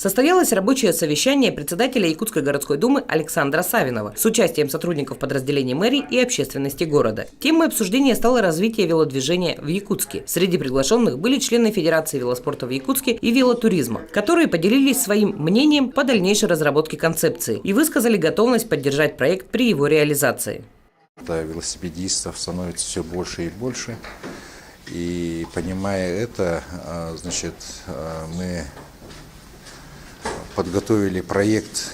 Состоялось рабочее совещание председателя Якутской городской думы Александра Савинова с участием сотрудников подразделений мэрии и общественности города. Темой обсуждения стало развитие велодвижения в Якутске. Среди приглашенных были члены Федерации велоспорта в Якутске и велотуризма, которые поделились своим мнением по дальнейшей разработке концепции и высказали готовность поддержать проект при его реализации. Велосипедистов становится все больше и больше. И понимая это, значит, мы подготовили проект,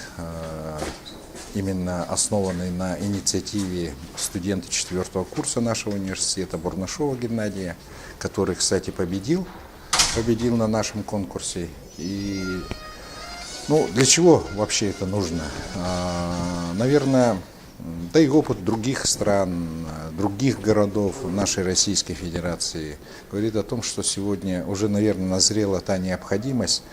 именно основанный на инициативе студента 4-го курса нашего университета Бурнашова Геннадия, который, кстати, победил на нашем конкурсе. И для чего вообще это нужно? Наверное, да и опыт других стран, других городов нашей Российской Федерации говорит о том, что сегодня уже, наверное, назрела та необходимость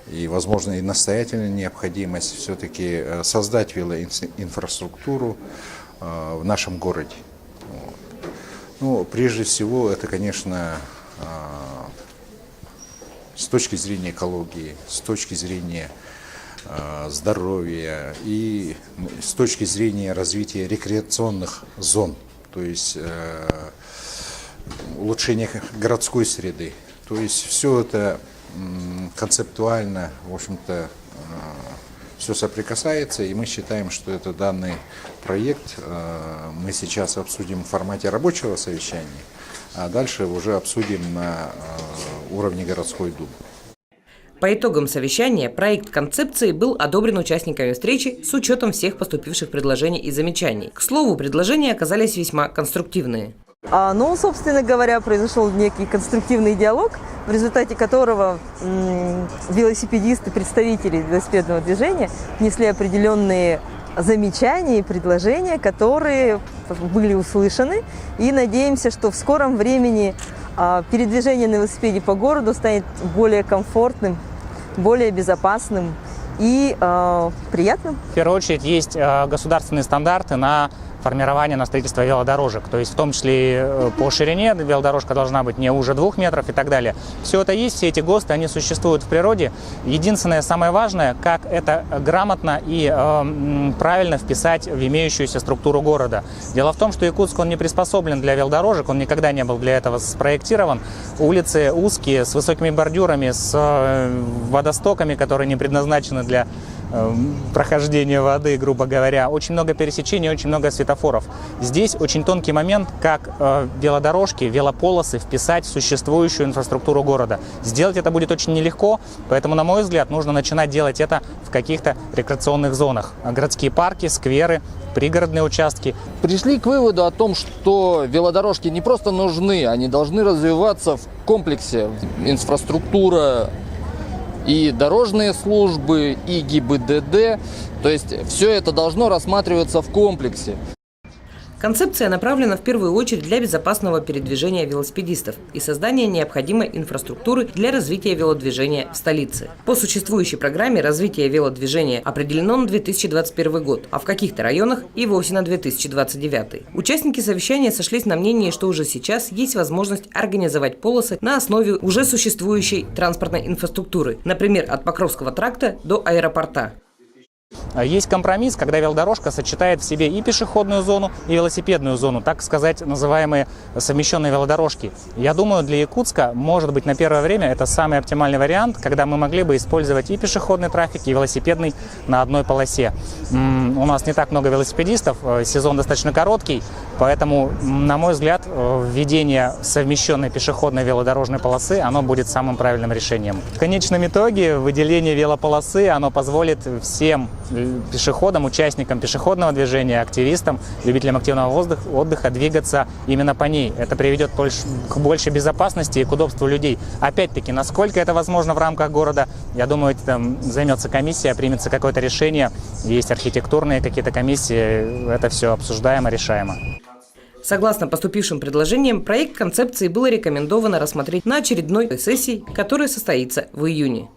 и, возможно, и настоятельная необходимость все-таки создать велоинфраструктуру в нашем городе. Прежде всего, это, конечно, с точки зрения экологии, с точки зрения здоровья и с точки зрения развития рекреационных зон, то есть улучшения городской среды. То есть все это концептуально, в общем-то, все соприкасается, и мы считаем, что это данный проект мы сейчас обсудим в формате рабочего совещания, а дальше уже обсудим на уровне городской думы. По итогам совещания проект концепции был одобрен участниками встречи с учетом всех поступивших предложений и замечаний. К слову, предложения оказались весьма конструктивные. Собственно говоря, произошел некий конструктивный диалог, в результате которого велосипедисты, представители велосипедного движения внесли определенные замечания и предложения, которые были услышаны. И надеемся, что в скором времени передвижение на велосипеде по городу станет более комфортным, более безопасным и приятным. В первую очередь есть государственные стандарты на формирование, на строительство велодорожек. То есть в том числе и по ширине велодорожка должна быть не уже 2 метров и так далее. Все это есть, все эти ГОСТы, они существуют в природе. Единственное, самое важное, как это грамотно и правильно вписать в имеющуюся структуру города. Дело в том, что Якутск, он не приспособлен для велодорожек, он никогда не был для этого спроектирован. Улицы узкие, с высокими бордюрами, с водостоками, которые не предназначены для прохождения воды, грубо говоря. Очень много пересечений, очень много светофоров. Здесь очень тонкий момент, как велодорожки, велополосы вписать в существующую инфраструктуру города. Сделать это будет очень нелегко, поэтому, на мой взгляд, нужно начинать делать это в каких-то рекреационных зонах. Городские парки, скверы, пригородные участки. Пришли к выводу о том, что велодорожки не просто нужны, они должны развиваться в комплексе. Инфраструктура, и дорожные службы, и ГИБДД. То есть все это должно рассматриваться в комплексе. Концепция направлена в первую очередь для безопасного передвижения велосипедистов и создания необходимой инфраструктуры для развития велодвижения в столице. По существующей программе развития велодвижения определено на 2021 год, а в каких-то районах и вовсе на 2029. Участники совещания сошлись на мнении, что уже сейчас есть возможность организовать полосы на основе уже существующей транспортной инфраструктуры, например, от Покровского тракта до аэропорта. Есть компромисс, когда велодорожка сочетает в себе и пешеходную зону, и велосипедную зону, так сказать, называемые совмещенные велодорожки. Я думаю, для Якутска, может быть, на первое время это самый оптимальный вариант, когда мы могли бы использовать и пешеходный трафик, и велосипедный на одной полосе. У нас не так много велосипедистов, сезон достаточно короткий, поэтому, на мой взгляд, введение совмещенной пешеходной велодорожной полосы, оно будет самым правильным решением. В конечном итоге выделение велополосы, оно позволит всем пешеходам, участникам пешеходного движения, активистам, любителям активного отдыха двигаться именно по ней. Это приведет к большей безопасности и к удобству людей. Опять-таки, насколько это возможно в рамках города, я думаю, там займется комиссия, примется какое-то решение. Есть архитектурные какие-то комиссии, это все обсуждаемо, решаемо. Согласно поступившим предложениям, проект концепции было рекомендовано рассмотреть на очередной сессии, которая состоится в июне.